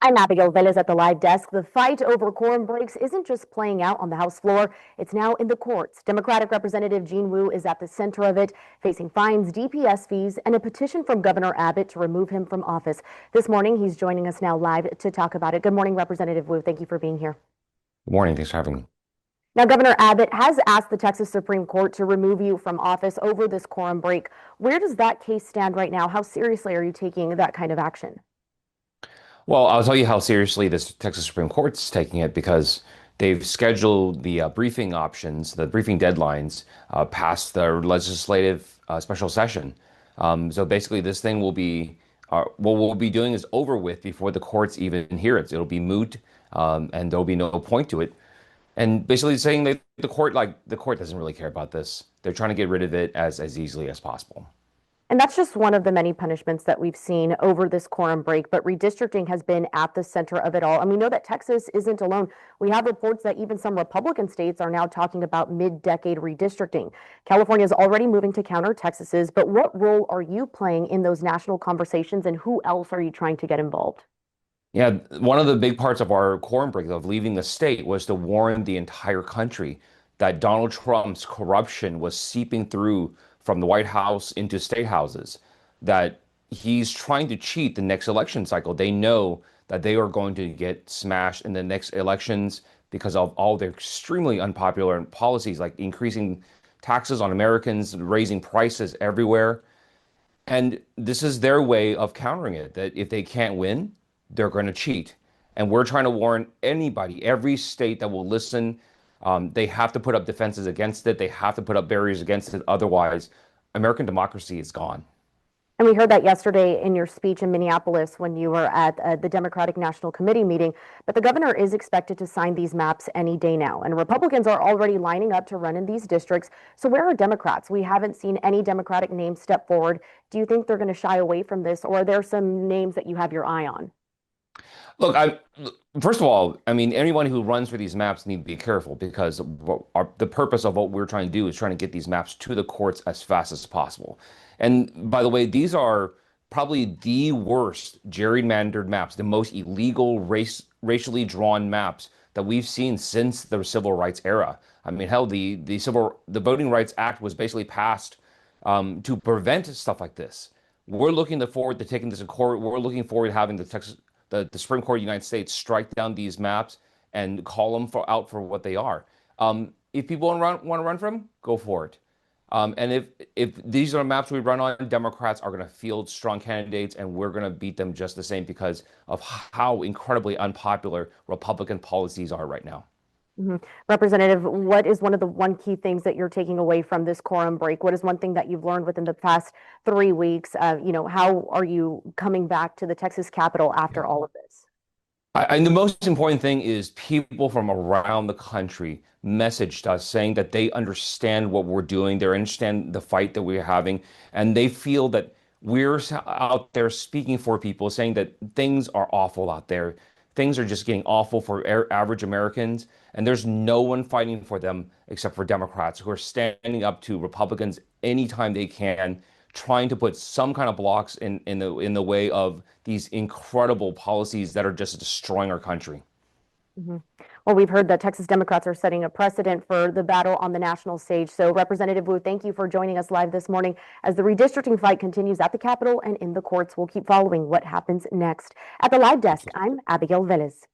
I'm Abigail Velez at the live desk. The fight over quorum breaks isn't just playing out on the House floor, it's now in the courts. Democratic Representative Gene Wu is at the center of it, facing fines, DPS fees, and a petition from Governor Abbott to remove him from office. This morning, he's joining us now live to talk about it. Good morning, Representative Wu. Thank you for being here. Good morning. Thanks for having me. Now, Governor Abbott has asked the Texas Supreme Court to remove you from office over this quorum break. Where does that case stand right now? How seriously are you taking that kind of action? Well, I'll tell you how seriously this Texas Supreme Court's taking it because they've scheduled the briefing options, the briefing deadlines, past the legislative special session. So basically, this thing will be what we'll be doing is over with before the courts even hear it. It'll be moot, and there'll be no point to it. And basically saying that the court doesn't really care about this. They're trying to get rid of it as easily as possible. And that's just one of the many punishments that we've seen over this quorum break, but redistricting has been at the center of it all. And we know that Texas isn't alone. We have reports that even some Republican states are now talking about mid-decade redistricting. California is already moving to counter Texas's, but what role are you playing in those national conversations, and who else are you trying to get involved? Yeah, one of the big parts of our quorum break of leaving the state was to warn the entire country that Donald Trump's corruption was seeping through from the White House into state houses, that he's trying to cheat the next election cycle. They know that they are going to get smashed in the next elections because of all their extremely unpopular policies, like increasing taxes on Americans, raising prices everywhere. And this is their way of countering it, that if they can't win, they're going to cheat. And we're trying to warn anybody, every state that will listen, they have to put up defenses against it. They have to put up barriers against it. Otherwise, American democracy is gone. And we heard that yesterday in your speech in Minneapolis when you were at the Democratic National Committee meeting. But the governor is expected to sign these maps any day now. And Republicans are already lining up to run in these districts. So where are Democrats? We haven't seen any Democratic names step forward. Do you think they're going to shy away from this, or are there some names that you have your eye on? Look, first of all, I mean, anyone who runs for these maps need to be careful because the purpose of what we're trying to do is trying to get these maps to the courts as fast as possible. And by the way, these are probably the worst gerrymandered maps, the most illegal racially drawn maps that we've seen since the civil rights era. I mean, hell, the Voting Rights Act was basically passed to prevent stuff like this. We're looking forward to taking this in court. We're looking forward to having the Supreme Court of the United States strike down these maps and call them out for what they are. If people want to run for them, go for it. And if these are maps we run on, Democrats are going to field strong candidates, and we're going to beat them just the same because of how incredibly unpopular Republican policies are right now. Mhm. Representative, what is one key things that you're taking away from this quorum break? What is one thing that you've learned within the past 3 weeks? How are you coming back to the Texas Capitol after all of this? And the most important thing is people from around the country messaged us saying that they understand what we're doing, they understand the fight that we're having, and they feel that we're out there speaking for people, saying that things are awful out there. Things are just getting awful for average Americans, and there's no one fighting for them except for Democrats who are standing up to Republicans anytime they can, trying to put some kind of blocks in the way of these incredible policies that are just destroying our country. Mhm. Well, we've heard that Texas Democrats are setting a precedent for the battle on the national stage. So, Representative Wu, thank you for joining us live this morning. As the redistricting fight continues at the Capitol and in the courts, we'll keep following what happens next. At the live desk, I'm Abigail Velez.